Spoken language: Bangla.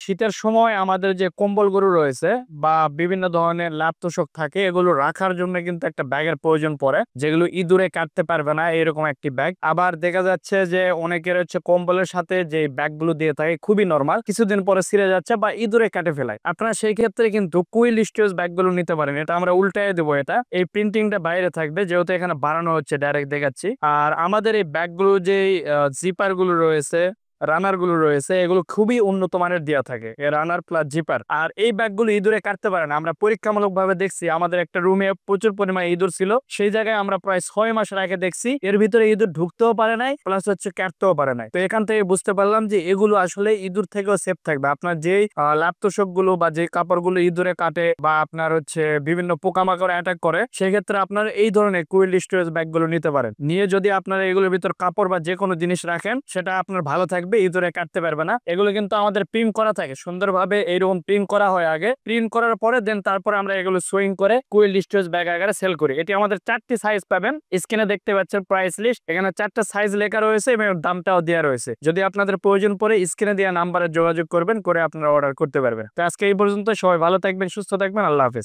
শীতের সময় আমাদের যে কম্বলগুলো রয়েছে বা বিভিন্ন ধরনের ল্যাপ তোশক থাকে এগুলো রাখার জন্য কিন্তু একটা ব্যাগের প্রয়োজন পড়ে, যেগুলো ইঁদুরে কাটতে পারবে না এরকম একটি ব্যাগ। আবার দেখা যাচ্ছে যে অনেকের হচ্ছে কম্বলের সাথে যে ব্যাগগুলো দিয়ে থাকে খুবই নরমাল, কিছুদিন পরে ছিঁড়ে যাচ্ছে বা ইঁদুরে কাটে ফেলায়। আপনারা সেই ক্ষেত্রে কিন্তু কুইল স্টোরেজ ব্যাগগুলো নিতে পারেন। এটা আমরা উল্টায় দেবো, এটা এই প্রিন্টিংটা বাইরে থাকবে যেহেতু এখানে বানানো হচ্ছে, ডাইরেক্ট দেখাচ্ছি। আর আমাদের এই ব্যাগগুলো যে জিপার গুলো রয়েছে, রানার গুলো রয়েছে, এগুলো খুবই উন্নত মানের দেওয়া থাকে, রানার প্লাস জিপার। আর এই ব্যাগগুলো ইঁদুরে কাটতে পারে না। আমরা পরীক্ষামূলক ভাবে দেখছি, আমাদের একটা রুমে প্রচুর পরিমাণে ইঁদুর ছিল, সেই জায়গায় আমরা প্রায় 6 মাসের আগে দেখছি এর ভিতরে ইঁদুর ঢুকতেও পারে নাই, প্লাস হচ্ছে কাটতেও পারে নাই। তো এখান থেকে বুঝতে পারলাম যে এগুলো আসলে ইঁদুর থেকেও সেফ থাকবে। আপনার যেই ল্যাপ তোশক গুলো বা যে কাপড়গুলো ইঁদুরে কাটে বা আপনার হচ্ছে বিভিন্ন পোকামাকড় অ্যাটাক করে, সেক্ষেত্রে আপনার এই ধরনের কুইল স্টোরেজ ব্যাগ গুলো নিতে পারেন। নিয়ে যদি আপনারা এগুলোর ভিতর কাপড় বা যে কোনো জিনিস রাখেন, সেটা আপনার ভালো থাকবে, ইঁদুরে কাটতে পারবে না। এগুলো কিন্তু আমাদের প্রিন্ট করা থাকে সুন্দরভাবে, এইরকম প্রিন্ট করা হয় আগে, প্রিন্ট করার পরে দেন তারপরে আমরা এগুলো সুইং করে কুইল স্টোরেজ ব্যাগ আকারে সেল করি। এটি আমাদের 4টি সাইজ পাবেন, স্ক্রিনে দেখতে পাচ্ছেন প্রাইস লিস্ট, এখানে 4টা সাইজ লেখা রয়েছে এবং দামটাও দেওয়া রয়েছে। যদি আপনাদের প্রয়োজন পড়ে স্ক্রিনে দেওয়া নাম্বারে যোগাযোগ করবেন, করে আপনারা অর্ডার করতে পারবেন। তো আজকে এই পর্যন্ত, সবাই ভালো থাকবেন, সুস্থ থাকবেন, আল্লাহ হাফেজ।